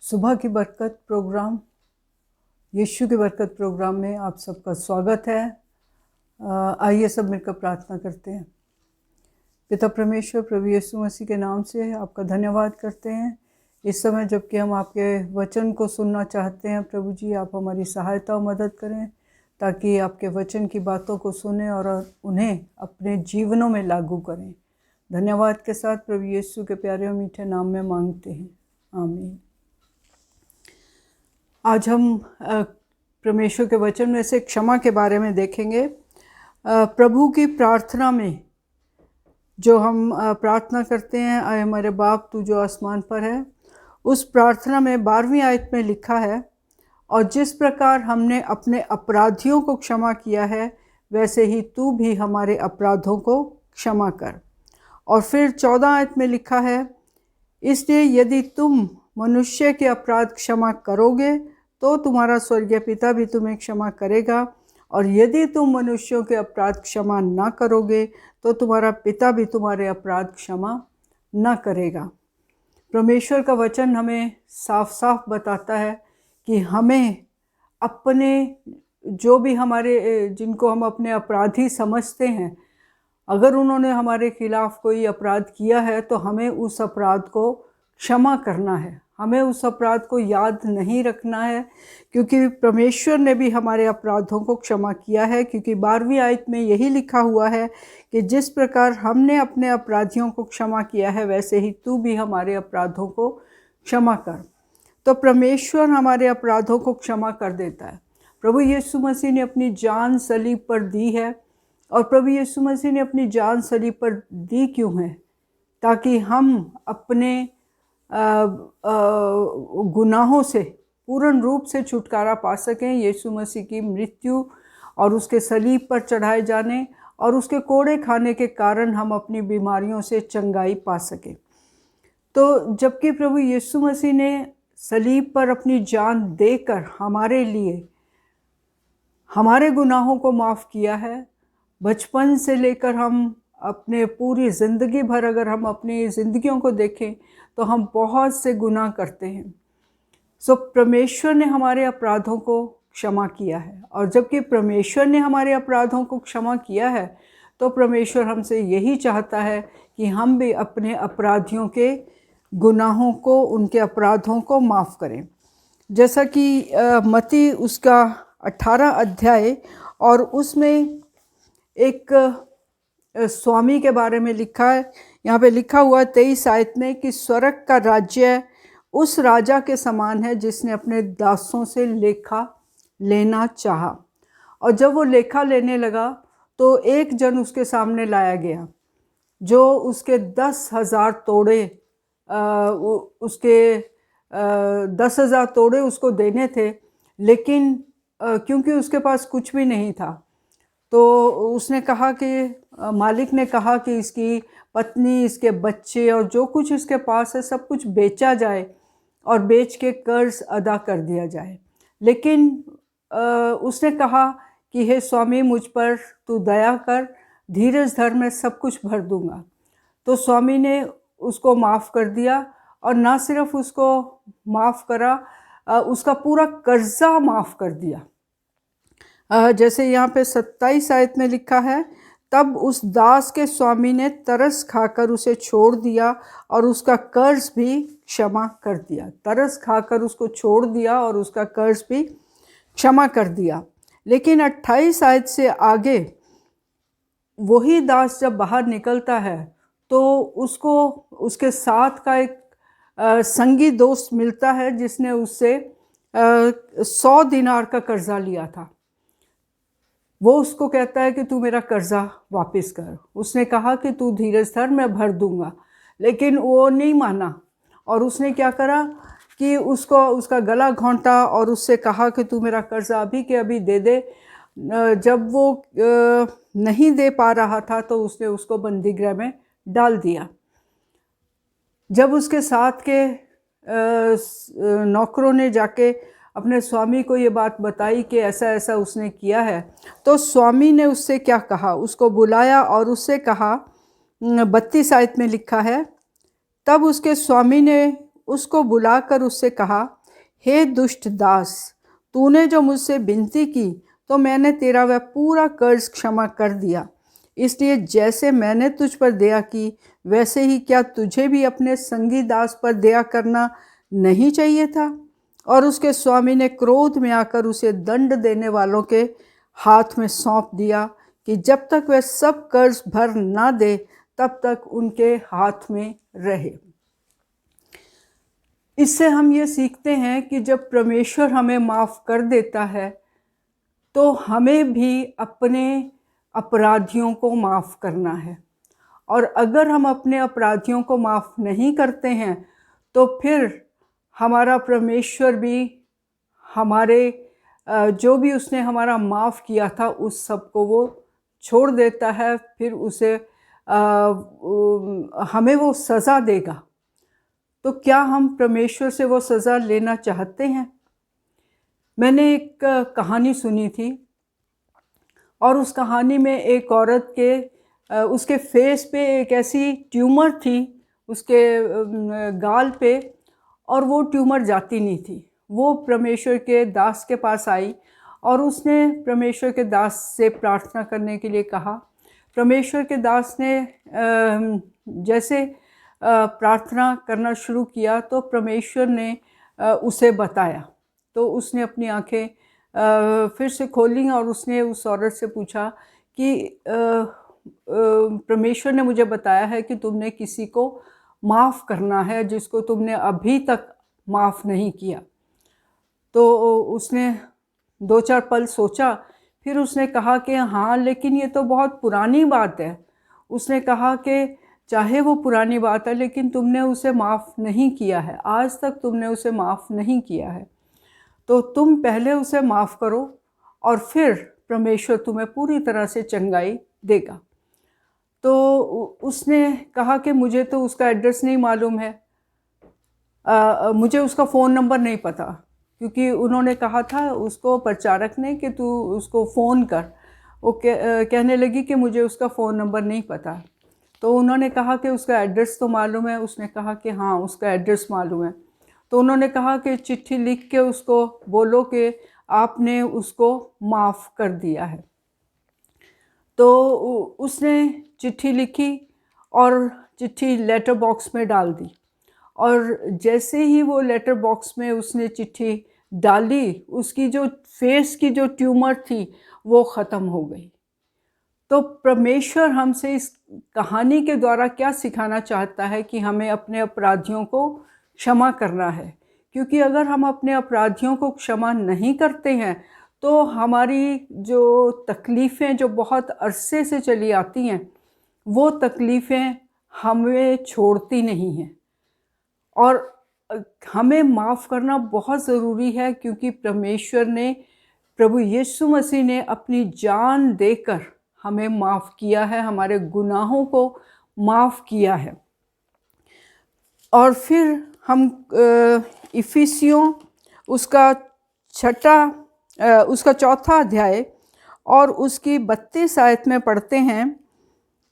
सुबह की बरकत प्रोग्राम, यीशु की बरकत प्रोग्राम में आप सबका स्वागत है। आइए सब मिलकर प्रार्थना करते हैं। पिता परमेश्वर, प्रभु यीशु मसीह के नाम से आपका धन्यवाद करते हैं इस समय जबकि हम आपके वचन को सुनना चाहते हैं। प्रभु जी, आप हमारी सहायता और मदद करें ताकि आपके वचन की बातों को सुनें और उन्हें अपने जीवनों में लागू करें। धन्यवाद के साथ प्रभु यीशु के प्यारे और मीठे नाम में मांगते हैं, आमीन। आज हम परमेश्वर के वचन में से क्षमा के बारे में देखेंगे। प्रभु की प्रार्थना में जो हम प्रार्थना करते हैं, आए हमारे बाप तू जो आसमान पर है, उस प्रार्थना में 12वीं आयत में लिखा है, और जिस प्रकार हमने अपने अपराधियों को क्षमा किया है वैसे ही तू भी हमारे अपराधों को क्षमा कर। और फिर 14 आयत में लिखा है, इसलिए यदि तुम मनुष्य के अपराध क्षमा करोगे तो तुम्हारा स्वर्गीय पिता भी तुम्हें क्षमा करेगा, और यदि तुम मनुष्यों के अपराध क्षमा ना करोगे तो तुम्हारा पिता भी तुम्हारे अपराध क्षमा ना करेगा। परमेश्वर का वचन हमें साफ साफ बताता है कि हमें अपने जो भी हमारे जिनको हम अपने अपराधी समझते हैं, अगर उन्होंने हमारे खिलाफ कोई अपराध किया है तो हमें उस अपराध को क्षमा करना है। हमें उस अपराध को याद नहीं रखना है, क्योंकि परमेश्वर ने भी हमारे अपराधों को क्षमा किया है। क्योंकि 12वीं आयत में यही लिखा हुआ है कि जिस प्रकार हमने अपने अपराधियों को क्षमा किया है वैसे ही तू भी हमारे अपराधों को क्षमा कर। तो परमेश्वर हमारे अपराधों को क्षमा कर देता है। प्रभु यीशु मसीह ने अपनी जान सलीब पर दी है, और प्रभु यीशु मसीह ने अपनी जान सलीब पर दी क्यों है? ताकि हम अपने गुनाहों से पूर्ण रूप से छुटकारा पा सकें। यीशु मसीह की मृत्यु और उसके सलीब पर चढ़ाए जाने और उसके कोड़े खाने के कारण हम अपनी बीमारियों से चंगाई पा सकें। तो जबकि प्रभु यीशु मसीह ने सलीब पर अपनी जान देकर हमारे लिए हमारे गुनाहों को माफ़ किया है, बचपन से लेकर हम अपने पूरी ज़िंदगी भर अगर हम अपनी ज़िंदगियों को देखें तो हम बहुत से गुनाह करते हैं। सो परमेश्वर ने हमारे अपराधों को क्षमा किया है, और जबकि परमेश्वर ने हमारे अपराधों को क्षमा किया है तो परमेश्वर हमसे यही चाहता है कि हम भी अपने अपराधियों के गुनाहों को, उनके अपराधों को माफ़ करें। जैसा कि मत्ती उसका 18 अध्याय और उसमें एक स्वामी के बारे में लिखा है। यहाँ पे लिखा हुआ 23 आयत में कि स्वर्ग का राज्य उस राजा के समान है जिसने अपने दासों से लेखा लेना चाहा, और जब वो लेखा लेने लगा तो एक जन उसके सामने लाया गया जो उसके 10,000 तोड़े उसके 10,000 तोड़े उसको देने थे, लेकिन क्योंकि उसके पास कुछ भी नहीं था तो उसने कहा कि मालिक ने कहा कि इसकी पत्नी, इसके बच्चे और जो कुछ इसके पास है सब कुछ बेचा जाए और बेच के कर्ज अदा कर दिया जाए। लेकिन उसने कहा कि हे स्वामी, मुझ पर तू दया कर, धीरज धर, मैं सब कुछ भर दूंगा। तो स्वामी ने उसको माफ़ कर दिया, और ना सिर्फ उसको माफ़ करा, उसका पूरा कर्जा माफ़ कर दिया। जैसे यहाँ पे 27 आयत में लिखा है, तब उस दास के स्वामी ने तरस खाकर उसे छोड़ दिया और उसका कर्ज भी क्षमा कर दिया। तरस खाकर उसको छोड़ दिया और उसका कर्ज भी क्षमा कर दिया। लेकिन 28 आयत से आगे वही दास जब बाहर निकलता है तो उसको उसके साथ का एक संगी दोस्त मिलता है जिसने उससे 100 दिनार का कर्जा लिया था। वो उसको कहता है कि तू मेरा कर्जा वापस कर। उसने कहा कि तू धीरज धर, मैं भर दूंगा, लेकिन वो नहीं माना, और उसने क्या करा कि उसको उसका गला घोंटा और उससे कहा कि तू मेरा कर्जा अभी के अभी दे दे। जब वो नहीं दे पा रहा था तो उसने उसको बंदी गृह में डाल दिया। जब उसके साथ के नौकरों ने जाके अपने स्वामी को ये बात बताई कि ऐसा ऐसा उसने किया है, तो स्वामी ने उससे क्या कहा, उसको बुलाया और उससे कहा, 32 आयत में लिखा है, तब उसके स्वामी ने उसको बुलाकर उससे कहा, हे दुष्ट दास, तूने जो मुझसे विनती की तो मैंने तेरा वह पूरा कर्ज क्षमा कर दिया। इसलिए जैसे मैंने तुझ पर दया की, वैसे ही क्या तुझे भी अपने संगी दास पर दया करना नहीं चाहिए था? और उसके स्वामी ने क्रोध में आकर उसे दंड देने वालों के हाथ में सौंप दिया कि जब तक वह सब कर्ज भर ना दे तब तक उनके हाथ में रहे। इससे हम ये सीखते हैं कि जब परमेश्वर हमें माफ़ कर देता है तो हमें भी अपने अपराधियों को माफ़ करना है। और अगर हम अपने अपराधियों को माफ़ नहीं करते हैं तो फिर हमारा परमेश्वर भी हमारे जो भी उसने हमारा माफ़ किया था उस सब को वो छोड़ देता है, फिर उसे हमें वो सज़ा देगा। तो क्या हम परमेश्वर से वो सज़ा लेना चाहते हैं? मैंने एक कहानी सुनी थी और उस कहानी में एक औरत के उसके फेस पे एक ऐसी ट्यूमर थी, उसके गाल पे, और वो ट्यूमर जाती नहीं थी। वो परमेश्वर के दास के पास आई और उसने परमेश्वर के दास से प्रार्थना करने के लिए कहा। परमेश्वर के दास ने जैसे प्रार्थना करना शुरू किया तो परमेश्वर ने उसे बताया। तो उसने अपनी आंखें फिर से खोली और उसने उस औरत से पूछा कि परमेश्वर ने मुझे बताया है कि तुमने किसी को माफ़ करना है जिसको तुमने अभी तक माफ़ नहीं किया। तो उसने 2-4 पल सोचा, फिर उसने कहा कि हाँ, लेकिन ये तो बहुत पुरानी बात है। उसने कहा कि चाहे वो पुरानी बात है लेकिन तुमने उसे माफ़ नहीं किया है, आज तक तुमने उसे माफ़ नहीं किया है। तो तुम पहले उसे माफ़ करो और फिर परमेश्वर तुम्हें पूरी तरह से चंगाई देगा। तो उसने कहा कि मुझे तो उसका एड्रेस नहीं मालूम है, मुझे उसका फ़ोन नंबर नहीं पता, क्योंकि उन्होंने कहा था उसको प्रचारक ने कि तू उसको फ़ोन कर। वो कहने लगी कि मुझे उसका फ़ोन नंबर नहीं पता। तो उन्होंने कहा कि उसका एड्रेस तो मालूम है? उसने कहा कि हाँ, उसका एड्रेस मालूम है। तो उन्होंने कहा कि चिट्ठी लिख के उसको बोलो कि आपने उसको माफ़ कर दिया है। तो उसने चिट्ठी लिखी और चिट्ठी लेटर बॉक्स में डाल दी, और जैसे ही वो लेटर बॉक्स में उसने चिट्ठी डाली, उसकी जो फेस की जो ट्यूमर थी वो ख़त्म हो गई। तो परमेश्वर हमसे इस कहानी के द्वारा क्या सिखाना चाहता है कि हमें अपने अपराधियों को क्षमा करना है, क्योंकि अगर हम अपने अपराधियों को क्षमा नहीं करते हैं तो हमारी जो तकलीफ़ें जो बहुत अरसे से चली आती हैं वो तकलीफ़ें हमें छोड़ती नहीं हैं। और हमें माफ़ करना बहुत ज़रूरी है, क्योंकि परमेश्वर ने, प्रभु यीशु मसीह ने अपनी जान देकर हमें माफ़ किया है, हमारे गुनाहों को माफ़ किया है। और फिर हम इफिसियों उसका चौथा अध्याय और उसकी 32 आयत में पढ़ते हैं।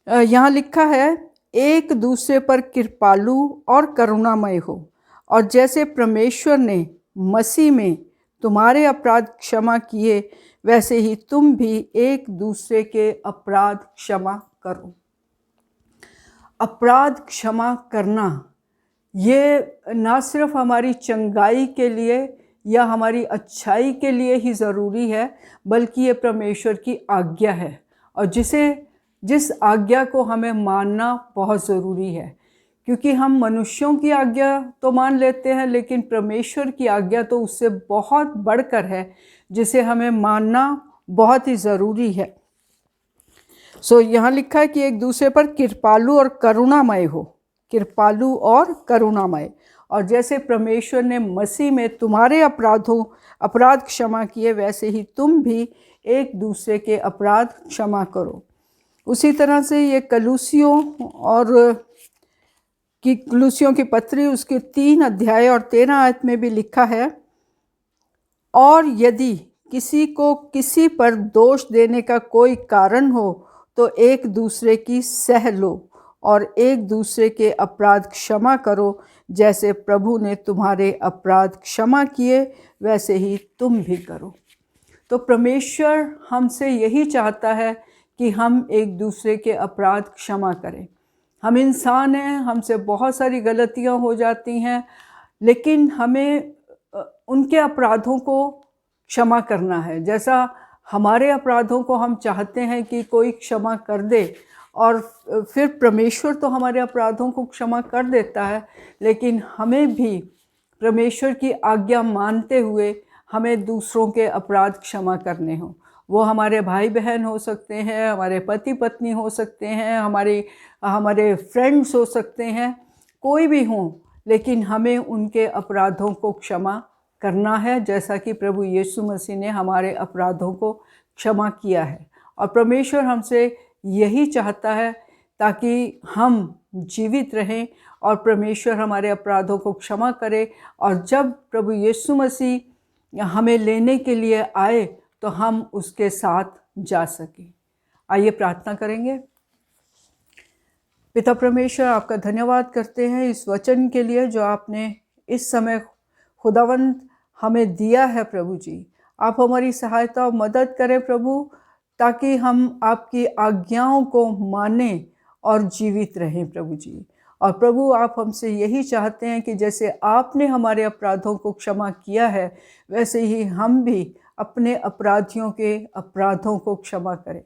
यहाँ लिखा है, एक दूसरे पर कृपालु और करुणामय हो, और जैसे परमेश्वर ने मसीह में तुम्हारे अपराध क्षमा किए वैसे ही तुम भी एक दूसरे के अपराध क्षमा करो। अपराध क्षमा करना ये ना सिर्फ हमारी चंगाई के लिए या हमारी अच्छाई के लिए ही ज़रूरी है, बल्कि ये परमेश्वर की आज्ञा है, और जिस आज्ञा को हमें मानना बहुत ज़रूरी है। क्योंकि हम मनुष्यों की आज्ञा तो मान लेते हैं, लेकिन परमेश्वर की आज्ञा तो उससे बहुत बढ़कर है, जिसे हमें मानना बहुत ही ज़रूरी है। यहाँ लिखा है कि एक दूसरे पर कृपालु और करुणामय हो, कृपालु और करुणामय, और जैसे परमेश्वर ने मसीह में तुम्हारे अपराध क्षमा किए वैसे ही तुम भी एक दूसरे के अपराध क्षमा करो। उसी तरह से ये कलूसियों की पत्री उसके 3 अध्याय और 13 आयत में भी लिखा है, और यदि किसी को किसी पर दोष देने का कोई कारण हो तो एक दूसरे की सह लो और एक दूसरे के अपराध क्षमा करो, जैसे प्रभु ने तुम्हारे अपराध क्षमा किए वैसे ही तुम भी करो। तो परमेश्वर हमसे यही चाहता है कि हम एक दूसरे के अपराध क्षमा करें। हम इंसान हैं, हमसे बहुत सारी गलतियां हो जाती हैं, लेकिन हमें उनके अपराधों को क्षमा करना है। जैसा हमारे अपराधों को हम चाहते हैं कि कोई क्षमा कर दे, और फिर परमेश्वर तो हमारे अपराधों को क्षमा कर देता है, लेकिन हमें भी परमेश्वर की आज्ञा मानते हुए हमें दूसरों के अपराध क्षमा करने हों। वो हमारे भाई बहन हो सकते हैं, हमारे पति पत्नी हो सकते हैं, हमारे फ्रेंड्स हो सकते हैं, कोई भी हों, लेकिन हमें उनके अपराधों को क्षमा करना है, जैसा कि प्रभु यीशु मसीह ने हमारे अपराधों को क्षमा किया है। और परमेश्वर हमसे यही चाहता है ताकि हम जीवित रहें और परमेश्वर हमारे अपराधों को क्षमा करे, और जब प्रभु यीशु मसीह हमें लेने के लिए आए तो हम उसके साथ जा सकें। आइए प्रार्थना करेंगे। पिता परमेश्वर, आपका धन्यवाद करते हैं इस वचन के लिए जो आपने इस समय खुदावंद हमें दिया है। प्रभु जी, आप हमारी सहायता और मदद करें प्रभु, ताकि हम आपकी आज्ञाओं को मानें और जीवित रहें प्रभु जी। और प्रभु, आप हमसे यही चाहते हैं कि जैसे आपने हमारे अपराधों को क्षमा किया है, वैसे ही हम भी अपने अपराधियों के अपराधों को क्षमा करें।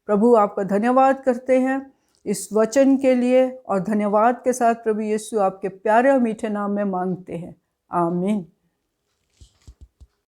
प्रभु, आपका धन्यवाद करते हैं इस वचन के लिए, और धन्यवाद के साथ प्रभु यीशु आपके प्यारे और मीठे नाम में मांगते हैं। आमीन।